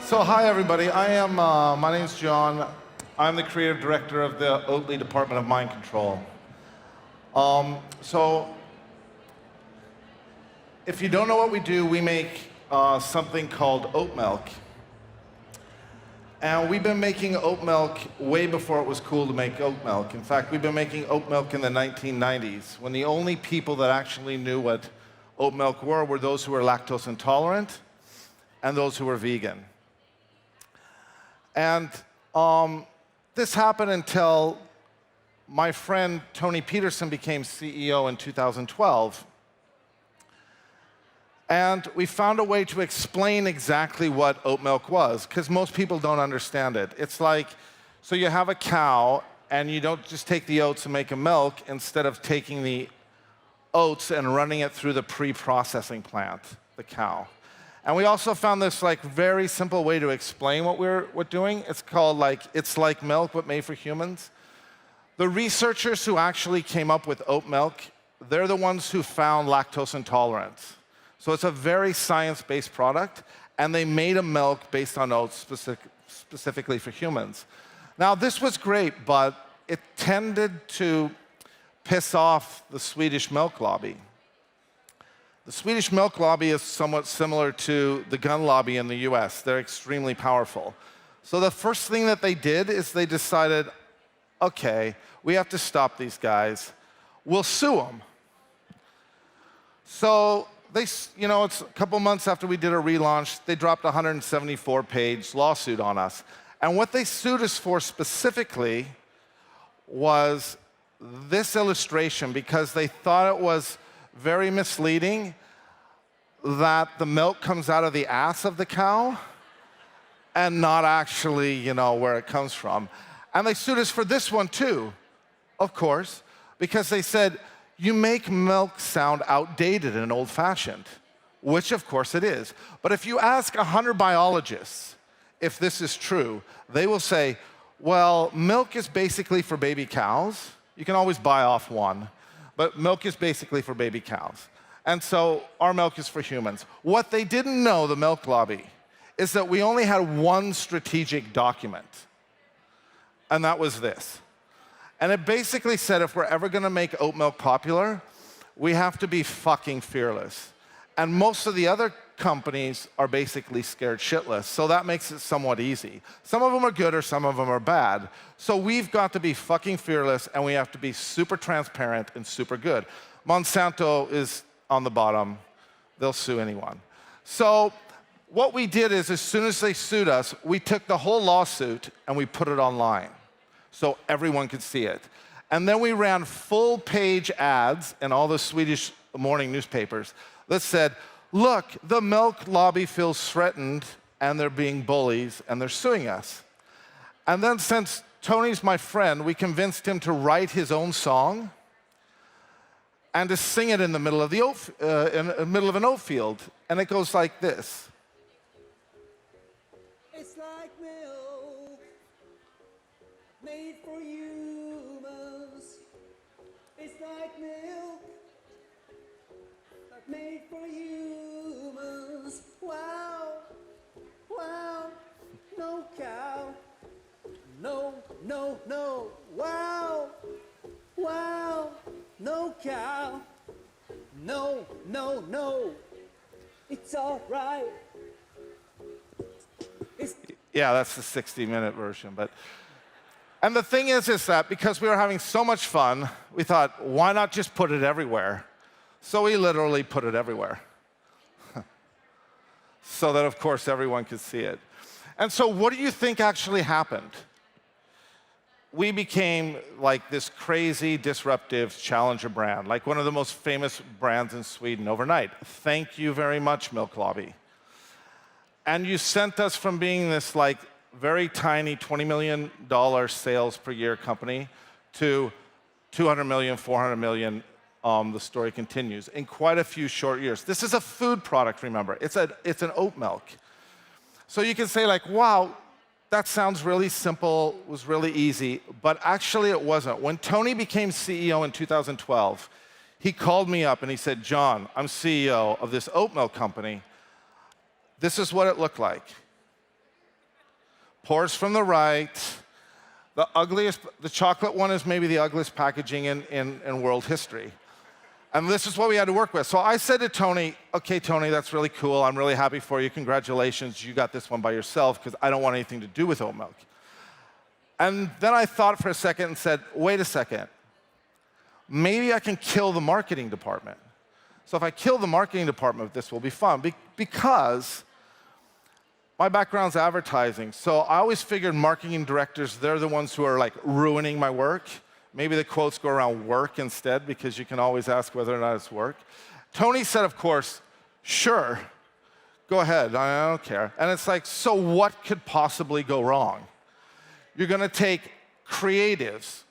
So hi everybody, my name's John. I'm the creative director of the Oatly Department of Mind Control. So if you don't know what we do, we make something called oat milk. And we've been making oat milk way before it was cool to make oat milk. In fact, we've been making oat milk in the 1990s, when the only people that actually knew what oat milk were those who were lactose intolerant and those who were vegan. And this happened until my friend Tony Peterson became CEO in 2012. And we found a way to explain exactly what oat milk was, because most people don't understand it. It's like, so you have a cow, and you don't just take the oats and make a milk, instead of taking the oats and running it through the pre-processing plant, the cow. And we also found this very simple way to explain what we're doing. It's called It's Like Milk, but made for humans. The researchers who actually came up with oat milk, they're the ones who found lactose intolerance. So it's a very science-based product, and they made a milk based on oats specifically for humans. Now, this was great, but it tended to piss off the Swedish milk lobby. The Swedish milk lobby is somewhat similar to the gun lobby in the US. They're extremely powerful. So the first thing that they did is they decided, okay, we have to stop these guys. We'll sue them. So it's a couple months after we did a relaunch, they dropped a 174-page lawsuit on us. And what they sued us for specifically was this illustration, because they thought it was very misleading that the milk comes out of the ass of the cow and not actually, where it comes from. And they sued us for this one too, of course, because they said, you make milk sound outdated and old-fashioned, which of course it is. But if you ask 100 biologists if this is true, they will say, well, milk is basically for baby cows. You can always buy off one. But milk is basically for baby cows. And so our milk is for humans. What they didn't know, the milk lobby, is that we only had one strategic document. And that was this. And it basically said, if we're ever going to make oat milk popular, we have to be fucking fearless. And most of the other companies are basically scared shitless. So that makes it somewhat easy. Some of them are good or some of them are bad. So we've got to be fucking fearless, and we have to be super transparent and super good. Monsanto is on the bottom. They'll sue anyone. So what we did is, as soon as they sued us, we took the whole lawsuit and we put it online so everyone could see it. And then we ran full-page ads in all the Swedish morning newspapers that said, look, the milk lobby feels threatened, and they're being bullies, and they're suing us. And then, since Tony's my friend, we convinced him to write his own song and to sing it in the middle of an oat field. And it goes like this. It's like milk made for humans. It's like milk made for humans. Wow, wow, no cow. No, no, no. Wow, wow, no cow. No, no, no. It's all right. Yeah, that's the 60-minute version. And the thing is that because we were having so much fun, we thought, why not just put it everywhere? So we literally put it everywhere. So that, of course, everyone could see it. And so what do you think actually happened? We became like this crazy, disruptive challenger brand, like one of the most famous brands in Sweden overnight. Thank you very much, Milk Lobby. And you sent us from being this very tiny $20 million sales per year company to 200 million, 400 million. The story continues in quite a few short years. This is a food product, remember. It's an oat milk. So you can say wow, that sounds really simple, was really easy, but actually it wasn't. When Tony became CEO in 2012, he called me up and he said, John, I'm CEO of this oat milk company. This is what it looked like. Pours from the right. The chocolate one is maybe the ugliest packaging in world history. And this is what we had to work with. So I said to Tony, okay, Tony, that's really cool. I'm really happy for you. Congratulations. You got this one by yourself because I don't want anything to do with oat milk. And then I thought for a second and said, wait a second. Maybe I can kill the marketing department. So if I kill the marketing department, this will be fun. Because my background's advertising. So I always figured marketing directors, they're the ones who are like ruining my work. Maybe the quotes go around work instead, because you can always ask whether or not it's work. Tony said, of course, sure, go ahead, I don't care. And it's like, so what could possibly go wrong? You're going to take creatives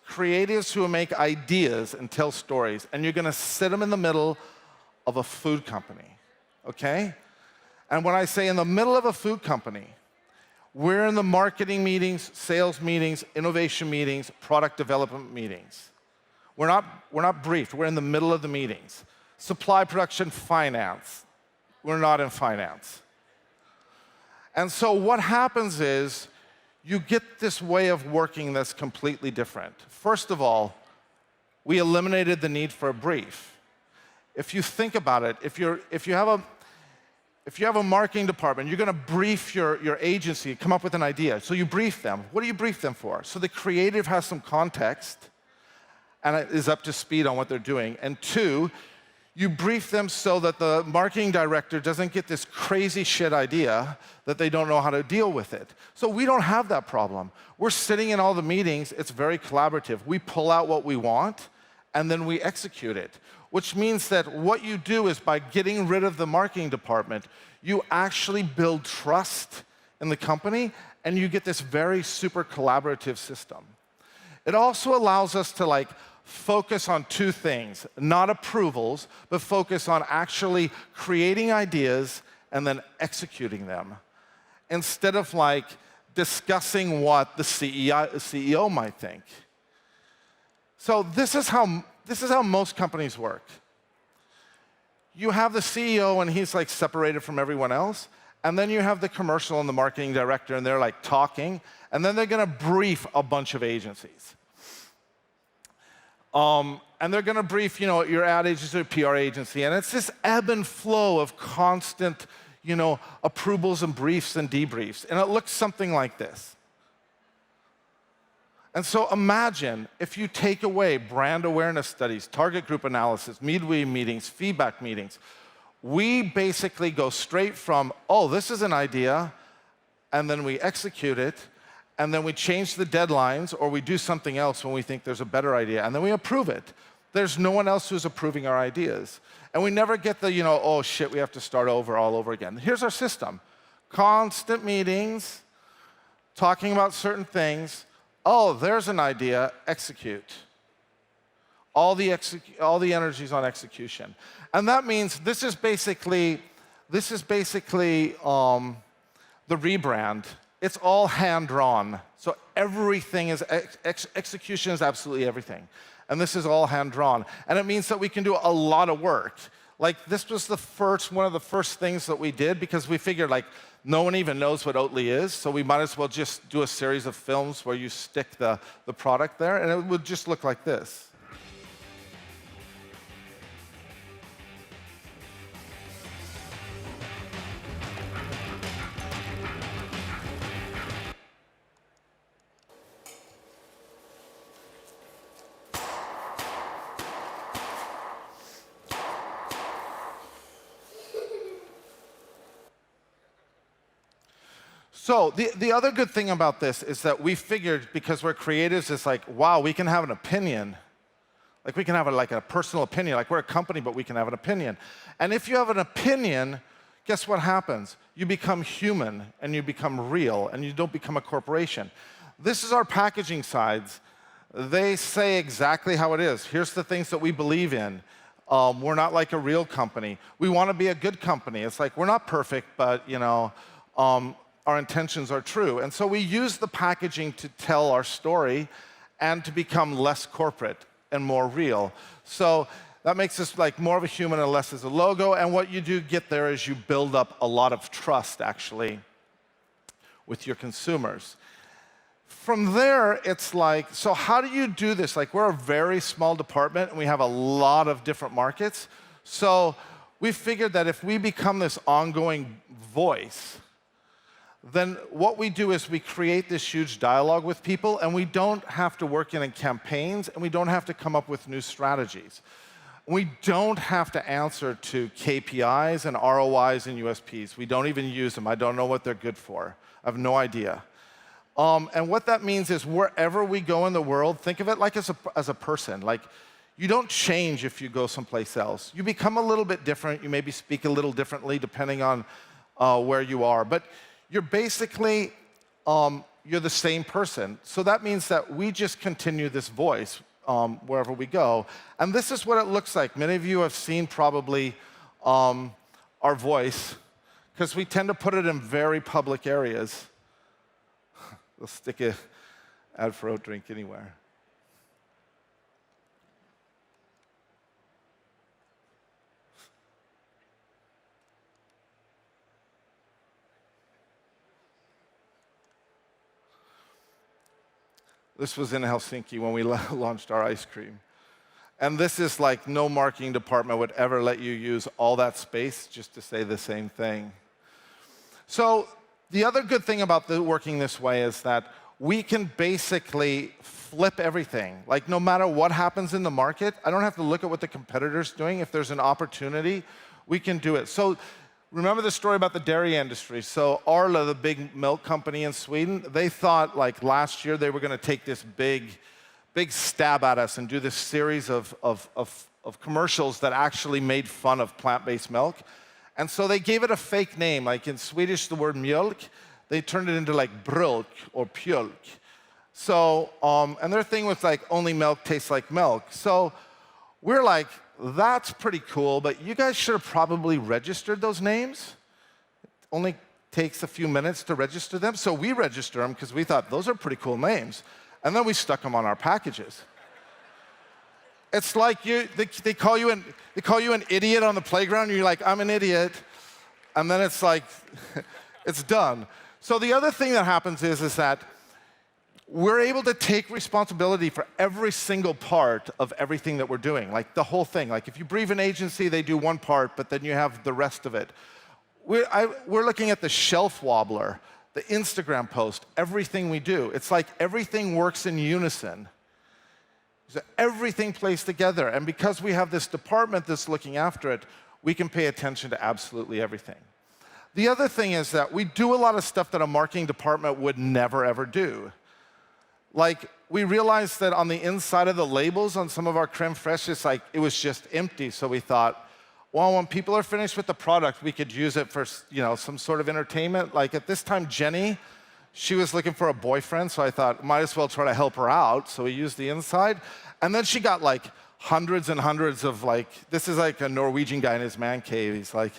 who make ideas and tell stories, and you're going to sit them in the middle of a food company, okay? And when I say in the middle of a food company, we're in the marketing meetings, sales meetings, innovation meetings, product development meetings. We're not briefed. We're in the middle of the meetings. Supply, production, finance. We're not in finance. And so what happens is you get this way of working that's completely different. First of all, we eliminated the need for a brief. If you think about it, if you have a marketing department, you're going to brief your agency, come up with an idea. So you brief them. What do you brief them for? So the creative has some context and it is up to speed on what they're doing. And two, you brief them so that the marketing director doesn't get this crazy shit idea that they don't know how to deal with it. So we don't have that problem. We're sitting in all the meetings. It's very collaborative. We pull out what we want and then we execute it. Which means that what you do is by getting rid of the marketing department, you actually build trust in the company, and you get this very super collaborative system. It also allows us to focus on two things, not approvals, but focus on actually creating ideas and then executing them, instead of discussing what the CEO might think. So this is how most companies work. You have the CEO and he's separated from everyone else, and then you have the commercial and the marketing director and they're talking, and then they're going to brief a bunch of agencies. And they're going to brief, your ad agency or PR agency, and it's this ebb and flow of constant, approvals and briefs and debriefs, and it looks something like this. And so imagine if you take away brand awareness studies, target group analysis, midway meetings, feedback meetings. We basically go straight from, oh, this is an idea, and then we execute it, and then we change the deadlines, or we do something else when we think there's a better idea, and then we approve it. There's no one else who's approving our ideas. And we never get the, oh shit, we have to start over all over again. Here's our system. Constant meetings, talking about certain things. Oh, there's an idea, execute. All the energy's on execution. And that means this is basically the rebrand. It's all hand-drawn. So everything is, execution is absolutely everything. And this is all hand-drawn. And it means that we can do a lot of work. This was one of the first things that we did, because we figured no one even knows what Oatly is, so we might as well just do a series of films where you stick the product there, and it would just look like this. So the other good thing about this is that we figured, because we're creatives, it's wow, we can have an opinion. We can have a personal opinion. We're a company, but we can have an opinion. And if you have an opinion, guess what happens? You become human, and you become real, and you don't become a corporation. This is our packaging sides. They say exactly how it is. Here's the things that we believe in. We're not like a real company. We want to be a good company. It's we're not perfect, but our intentions are true. And so we use the packaging to tell our story and to become less corporate and more real. So that makes us more of a human and less as a logo. And what you do get there is you build up a lot of trust, actually, with your consumers. From there, it's like, so how do you do this? Like, we're a very small department, and we have a lot of different markets. So we figured that if we become this ongoing voice, then what we do is we create this huge dialogue with people, and we don't have to work in campaigns, and we don't have to come up with new strategies. We don't have to answer to KPIs and ROIs and USPs. We don't even use them. I don't know what they're good for. I have no idea. And what that means is wherever we go in the world, think of it like as a person. Like, you don't change if you go someplace else. You become a little bit different. You maybe speak a little differently depending on where you are. But you're basically, you're the same person. So that means that we just continue this voice wherever we go. And this is what it looks like. Many of you have seen probably our voice, because we tend to put it in very public areas. We'll stick an ad for oat drink anywhere. This was in Helsinki when we launched our ice cream. And this is like no marketing department would ever let you use all that space just to say the same thing. So the other good thing about working this way is that we can basically flip everything. Like, no matter what happens in the market, I don't have to look at what the competitor's doing. If there's an opportunity, we can do it. So remember the story about the dairy industry. So Arla, the big milk company in Sweden, they thought like last year they were going to take this big stab at us and do this series of commercials that actually made fun of plant-based milk. And so they gave it a fake name. Like in Swedish, the word mjölk, they turned it into like brölk or pjölk. So, and their thing was like, only milk tastes like milk. So we're like, that's pretty cool, but you guys should have probably registered those names. It only takes a few minutes to register them. So we register them because we thought those are pretty cool names. And then we stuck them on our packages. It's like they call you an idiot on the playground, and you're like, I'm an idiot. And then it's like, it's done. So the other thing that happens is that we're able to take responsibility for every single part of everything that we're doing, like the whole thing. Like if you brief an agency, they do one part, but then you have the rest of it. We're looking at the shelf wobbler, the Instagram post, everything we do. It's like everything works in unison. So everything plays together. And because we have this department that's looking after it, we can pay attention to absolutely everything. The other thing is that we do a lot of stuff that a marketing department would never, ever do. Like, we realized that on the inside of the labels on some of our creme fraiche, it's like it was just empty. So we thought, well, when people are finished with the product, we could use it for, you know, some sort of entertainment. Like at this time, Jenny, she was looking for a boyfriend, so I thought, might as well try to help her out. So we used the inside. And then she got like hundreds and hundreds of like, this is like a Norwegian guy in his man cave. He's like,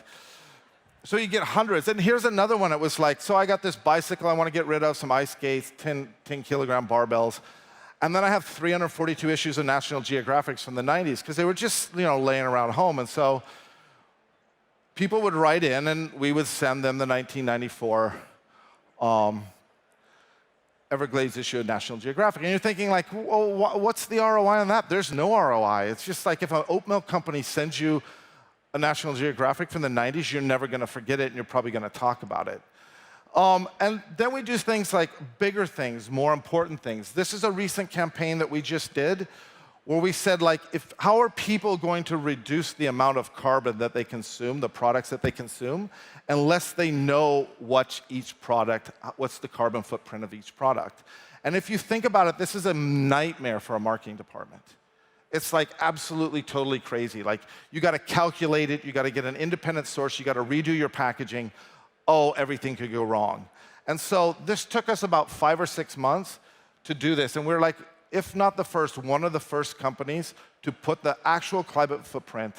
so you get hundreds. And here's another one. It was like, so I got this bicycle I want to get rid of, some ice skates, 10-kilogram barbells. And then I have 342 issues of National Geographics from the 90s because they were just, you know, laying around home. And so people would write in, and we would send them the 1994 Everglades issue of National Geographic. And you're thinking like, well, what's the ROI on that? There's no ROI. It's just like if an oat milk company sends you a National Geographic from the 90s, you're never going to forget it, and you're probably going to talk about it. And then we do things like bigger things, more important things. This is a recent campaign that we just did where we said, like, how are people going to reduce the amount of carbon that they consume, the products that they consume, unless they know what's the carbon footprint of each product? And if you think about it, this is a nightmare for a marketing department. It's like absolutely, totally crazy. Like, you got to calculate it, you got to get an independent source, you got to redo your packaging. Oh, everything could go wrong. And so this took us about 5 or 6 months to do this. And we're like, if not the first, one of the first companies to put the actual climate footprint.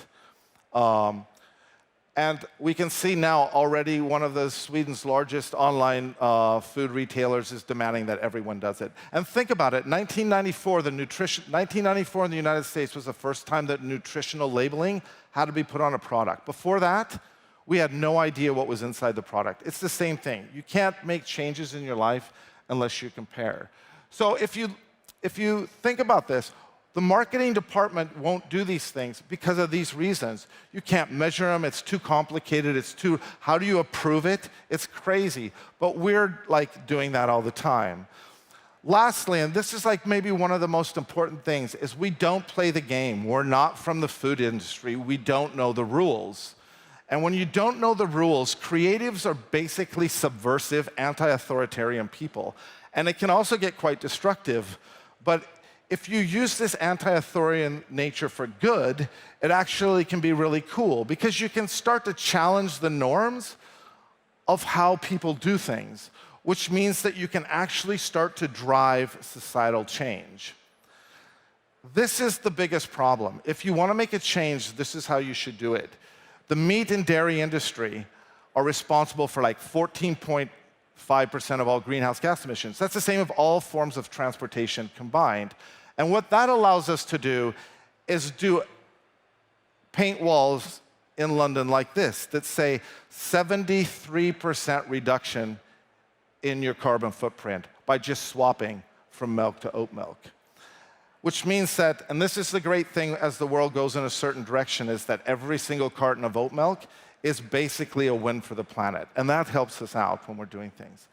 And we can see now already one of Sweden's largest online food retailers is demanding that everyone does it. And think about it, 1994 in the United States was the first time that nutritional labeling had to be put on a product. Before that, We had no idea what was inside the product. It's the same thing. You can't make changes in your life unless you compare. So if you think about this, the marketing department won't do these things because of these reasons. You can't measure them, it's too complicated, how do you approve it? It's crazy. But we're like doing that all the time. Lastly, and this is like maybe one of the most important things, is we don't play the game. We're not from the food industry. We don't know the rules. And when you don't know the rules, creatives are basically subversive, anti-authoritarian people. And it can also get quite destructive. But if you use this anti-authoritarian nature for good, it actually can be really cool because you can start to challenge the norms of how people do things, which means that you can actually start to drive societal change. This is the biggest problem. If you want to make a change, this is how you should do it. The meat and dairy industry are responsible for like 14.5% of all greenhouse gas emissions. That's the same of all forms of transportation combined. And what that allows us to do is do paint walls in London like this that say 73% reduction in your carbon footprint by just swapping from milk to oat milk. Which means that, and this is the great thing as the world goes in a certain direction, is that every single carton of oat milk is basically a win for the planet. And that helps us out when we're doing things.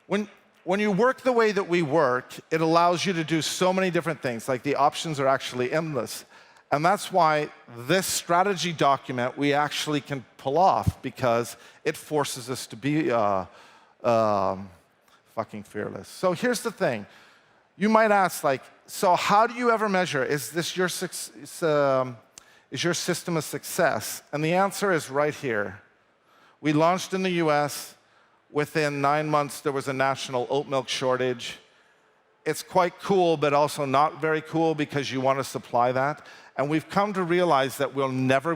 When you work the way that we work, it allows you to do so many different things. Like the options are actually endless. And that's why this strategy document we actually can pull off, because it forces us to be fucking fearless. So here's the thing. You might ask, like, so how do you ever measure, is your system a success? And the answer is right here. We launched in the US. Within 9 months, there was a national oat milk shortage. It's quite cool, but also not very cool because you want to supply that. And we've come to realize that we're never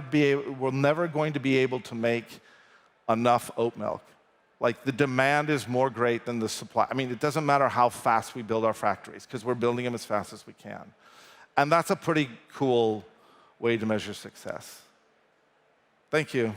going to be able to make enough oat milk. Like, the demand is more great than the supply. I mean, it doesn't matter how fast we build our factories, because we're building them as fast as we can. And that's a pretty cool way to measure success. Thank you.